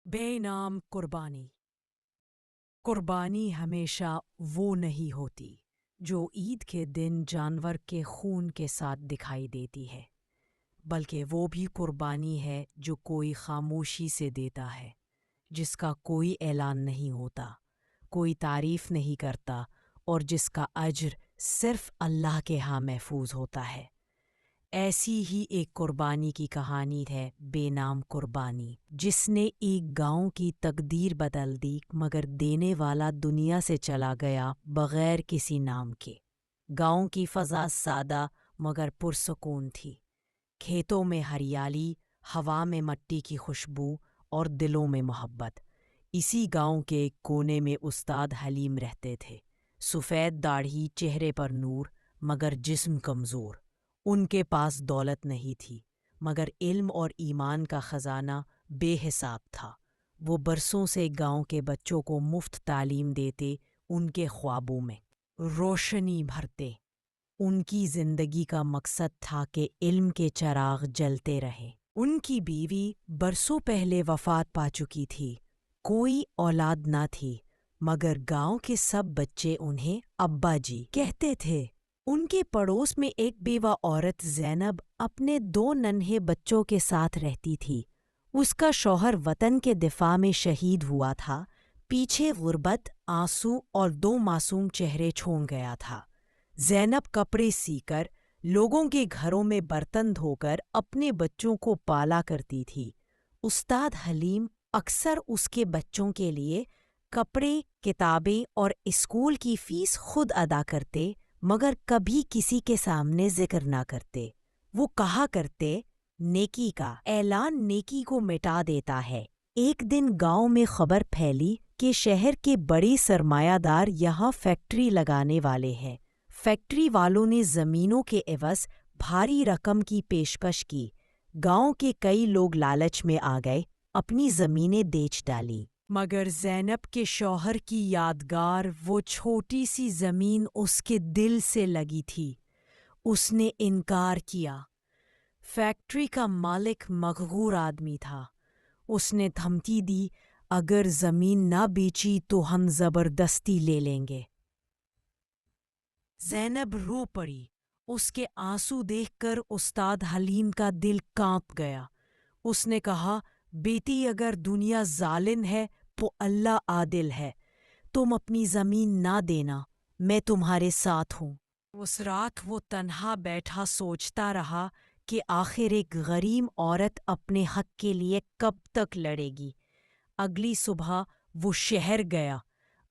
بے نام قربانی۔ قربانی ہمیشہ وہ نہیں ہوتی جو عید کے دن جانور کے خون کے ساتھ دکھائی دیتی ہے، بلکہ وہ بھی قربانی ہے جو کوئی خاموشی سے دیتا ہے، جس کا کوئی اعلان نہیں ہوتا، کوئی تعریف نہیں کرتا، اور جس کا اجر صرف اللہ کے ہاں محفوظ ہوتا ہے۔ ایسی ہی ایک قربانی کی کہانی ہے بے نام قربانی، جس نے ایک گاؤں کی تقدیر بدل دی، مگر دینے والا دنیا سے چلا گیا بغیر کسی نام کے۔ گاؤں کی فضا سادہ مگر پرسکون تھی، کھیتوں میں ہریالی، ہوا میں مٹی کی خوشبو اور دلوں میں محبت۔ اسی گاؤں کے ایک کونے میں استاد حلیم رہتے تھے، سفید داڑھی، چہرے پر نور، مگر جسم کمزور۔ ان کے پاس دولت نہیں تھی، مگر علم اور ایمان کا خزانہ بے حساب تھا۔ وہ برسوں سے گاؤں کے بچوں کو مفت تعلیم دیتے، ان کے خوابوں میں روشنی بھرتے۔ ان کی زندگی کا مقصد تھا کہ علم کے چراغ جلتے رہیں۔ ان کی بیوی برسوں پہلے وفات پا چکی تھی، کوئی اولاد نہ تھی، مگر گاؤں کے سب بچے انہیں ابا جی کہتے تھے۔ ان کے پڑوس میں ایک بیوہ عورت زینب اپنے 2 ننھے بچوں کے ساتھ رہتی تھی۔ اس کا شوہر وطن کے دفاع میں شہید ہوا تھا، پیچھے غربت، آنسو اور 2 معصوم چہرے چھوڑ گیا تھا۔ زینب کپڑے سی کر، لوگوں کے گھروں میں برتن دھو کر اپنے بچوں کو پالا کرتی تھی۔ استاد حلیم اکثر اس کے بچوں کے لیے کپڑے، کتابیں اور اسکول کی فیس خود ادا کرتے، مگر کبھی کسی کے سامنے ذکر نہ کرتے۔ وہ کہا کرتے، نیکی کا اعلان نیکی کو مٹا دیتا ہے۔ ایک دن گاؤں میں خبر پھیلی کہ شہر کے بڑے سرمایہ دار یہاں فیکٹری لگانے والے ہیں۔ فیکٹری والوں نے زمینوں کے عوض بھاری رقم کی پیشکش کی۔ گاؤں کے کئی لوگ لالچ میں آ گئے، اپنی زمینیں بیچ ڈالیں، مگر زینب کے شوہر کی یادگار وہ چھوٹی سی زمین اس کے دل سے لگی تھی۔ اس نے انکار کیا۔ فیکٹری کا مالک مغرور آدمی تھا۔ اس نے دھمکی دی، اگر زمین نہ بیچی تو ہم زبردستی لے لیں گے۔ زینب رو پڑی۔ اس کے آنسو دیکھ کر استاد حلیم کا دل کانپ گیا۔ اس نے کہا، بیٹی، اگر دنیا ظالم ہے تو اللہ عادل ہے۔ تم اپنی زمین نہ دینا، میں تمہارے ساتھ ہوں۔ اس رات وہ تنہا بیٹھا سوچتا رہا کہ آخر ایک غریب عورت اپنے حق کے لیے کب تک لڑے گی۔ اگلی صبح وہ شہر گیا،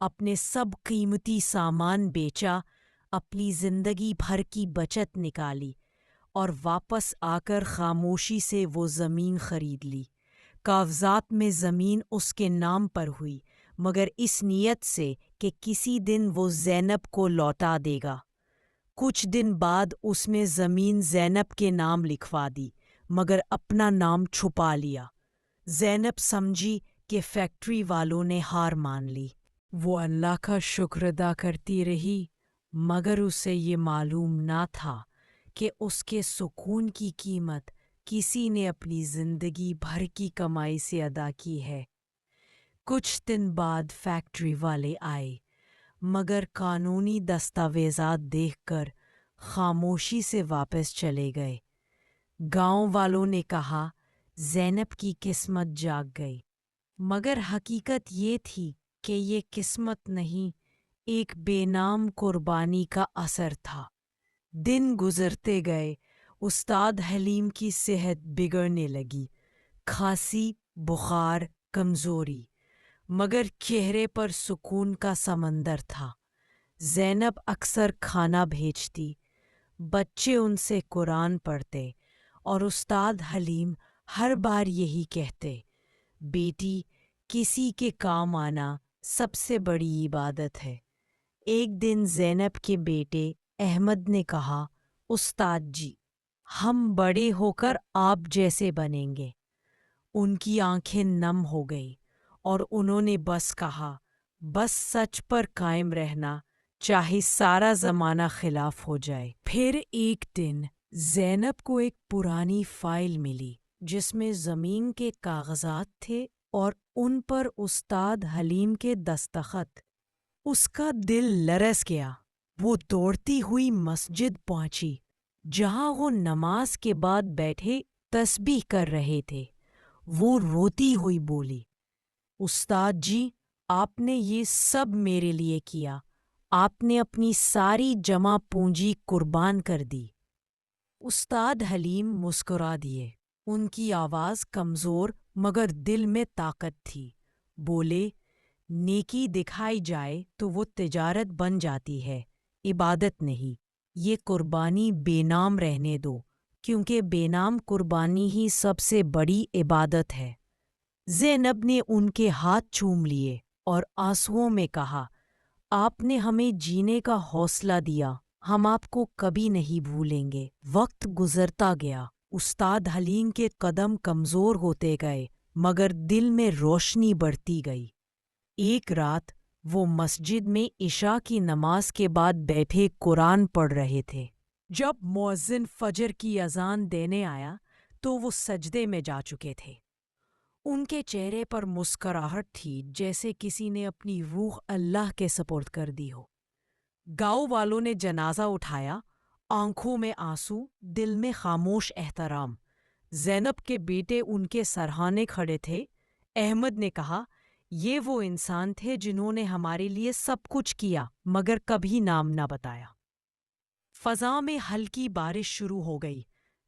اپنے سب قیمتی سامان بیچا، اپنی زندگی بھر کی بچت نکالی، اور واپس آ کر خاموشی سے وہ زمین خرید لی۔ کاغذات میں زمین اس کے نام پر ہوئی، مگر اس نیت سے کہ کسی دن وہ زینب کو لوٹا دے گا۔ کچھ دن بعد اس نے زمین زینب کے نام لکھوا دی، مگر اپنا نام چھپا لیا۔ زینب سمجھی کہ فیکٹری والوں نے ہار مان لی۔ وہ اللہ کا شکر ادا کرتی رہی، مگر اسے یہ معلوم نہ تھا کہ اس کے سکون کی قیمت کسی نے اپنی زندگی بھر کی کمائی سے ادا کی ہے۔ کچھ دن بعد فیکٹری والے آئے، مگر قانونی دستاویزات دیکھ کر خاموشی سے واپس چلے گئے۔ گاؤں والوں نے کہا، زینب کی قسمت جاگ گئی، مگر حقیقت یہ تھی کہ یہ قسمت نہیں، ایک بے نام قربانی کا اثر تھا۔ دن گزرتے گئے، استاد حلیم کی صحت بگڑنے لگی، کھانسی، بخار، کمزوری، مگر چہرے پر سکون کا سمندر تھا۔ زینب اکثر کھانا بھیجتی، بچے ان سے قرآن پڑھتے، اور استاد حلیم ہر بار یہی کہتے، بیٹی، کسی کے کام آنا سب سے بڑی عبادت ہے۔ ایک دن زینب کے بیٹے احمد نے کہا، استاد جی، ہم بڑے ہو کر آپ جیسے بنیں گے۔ ان کی آنکھیں نم ہو گئی اور انہوں نے بس کہا، بس سچ پر قائم رہنا، چاہے سارا زمانہ خلاف ہو جائے۔ پھر ایک دن زینب کو ایک پرانی فائل ملی جس میں زمین کے کاغذات تھے اور ان پر استاد حلیم کے دستخط۔ اس کا دل لرز گیا۔ وہ دوڑتی ہوئی مسجد پہنچی جہاں وہ نماز کے بعد بیٹھے تسبیح کر رہے تھے۔ وہ روتی ہوئی بولی، استاد جی، آپ نے یہ سب میرے لیے کیا۔ آپ نے اپنی ساری جمع پونجی قربان کر دی۔ استاد حلیم مسکرا دیے۔ ان کی آواز کمزور مگر دل میں طاقت تھی۔ بولے، نیکی دکھائی جائے تو وہ تجارت بن جاتی ہے، عبادت نہیں۔ یہ قربانی بے نام رہنے دو، کیونکہ بے نام قربانی ہی سب سے بڑی عبادت ہے۔ زینب نے ان کے ہاتھ چوم لیے اور آنسوؤں میں کہا، آپ نے ہمیں جینے کا حوصلہ دیا، ہم آپ کو کبھی نہیں بھولیں گے۔ وقت گزرتا گیا، استاد حلیم کے قدم کمزور ہوتے گئے مگر دل میں روشنی بڑھتی گئی۔ ایک رات وہ مسجد میں عشاء کی نماز کے بعد بیٹھے قرآن پڑھ رہے تھے۔ جب مؤذن فجر کی اذان دینے آیا تو وہ سجدے میں جا چکے تھے۔ ان کے چہرے پر مسکراہٹ تھی جیسے کسی نے اپنی روح اللہ کے سپرد کر دی ہو۔ گاؤں والوں نے جنازہ اٹھایا، آنکھوں میں آنسو، دل میں خاموش احترام۔ زینب کے بیٹے ان کے سرہانے کھڑے تھے۔ احمد نے کہا، یہ وہ انسان تھے جنہوں نے ہمارے لیے سب کچھ کیا مگر کبھی نام نہ بتایا۔ فضا میں ہلکی بارش شروع ہو گئی،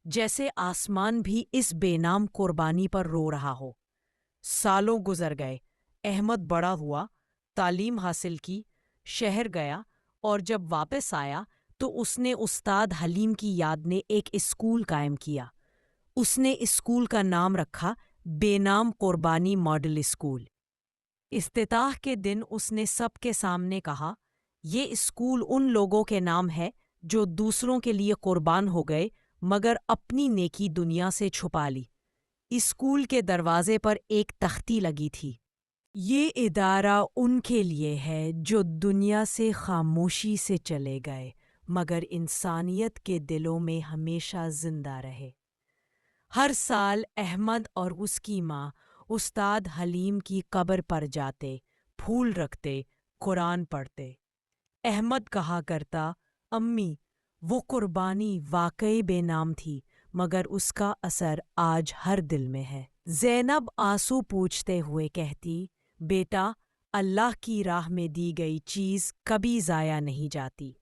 جیسے آسمان بھی اس بے نام قربانی پر رو رہا ہو۔ سالوں گزر گئے، احمد بڑا ہوا، تعلیم حاصل کی، شہر گیا، اور جب واپس آیا تو اس نے استاد حلیم کی یاد میں ایک اسکول قائم کیا۔ اس نے اسکول کا نام رکھا بے نام قربانی ماڈل اسکول۔ افتتاح کے دن اس نے سب کے سامنے کہا، یہ اسکول ان لوگوں کے نام ہے جو دوسروں کے لیے قربان ہو گئے مگر اپنی نیکی دنیا سے چھپا لی۔ اسکول کے دروازے پر ایک تختی لگی تھی، یہ ادارہ ان کے لیے ہے جو دنیا سے خاموشی سے چلے گئے مگر انسانیت کے دلوں میں ہمیشہ زندہ رہے۔ ہر سال احمد اور اس کی ماں استاد حلیم کی قبر پر جاتے، پھول رکھتے، قرآن پڑھتے۔ احمد کہا کرتا، امی، وہ قربانی واقعی بے نام تھی مگر اس کا اثر آج ہر دل میں ہے۔ زینب آنسو پوچھتے ہوئے کہتی، بیٹا، اللہ کی راہ میں دی گئی چیز کبھی ضائع نہیں جاتی،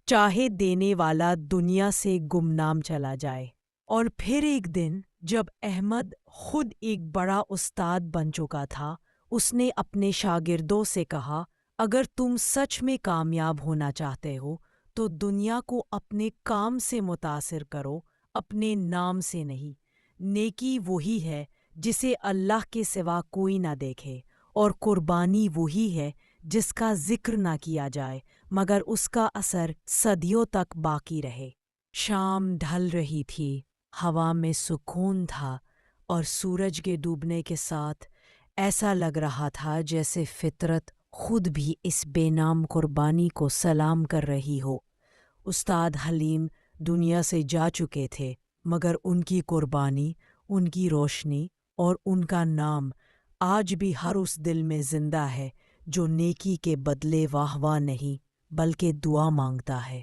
چاہے دینے والا دنیا سے گمنام چلا جائے۔ اور پھر ایک دن جب احمد خود ایک بڑا استاد بن چکا تھا، اس نے اپنے شاگردوں سے کہا، اگر تم سچ میں کامیاب ہونا چاہتے ہو تو دنیا کو اپنے کام سے متاثر کرو، اپنے نام سے نہیں۔ نیکی وہی ہے جسے اللہ کے سوا کوئی نہ دیکھے، اور قربانی وہی ہے جس کا ذکر نہ کیا جائے مگر اس کا اثر صدیوں تک باقی رہے۔ شام ڈھل رہی تھی، ہوا میں سکون تھا، اور سورج کے ڈوبنے کے ساتھ ایسا لگ رہا تھا جیسے فطرت خود بھی اس بے نام قربانی کو سلام کر رہی ہو۔ استاد حلیم دنیا سے جا چکے تھے مگر ان کی قربانی، ان کی روشنی اور ان کا نام آج بھی ہر اس دل میں زندہ ہے جو نیکی کے بدلے واہ واہ نہیں بلکہ دعا مانگتا ہے۔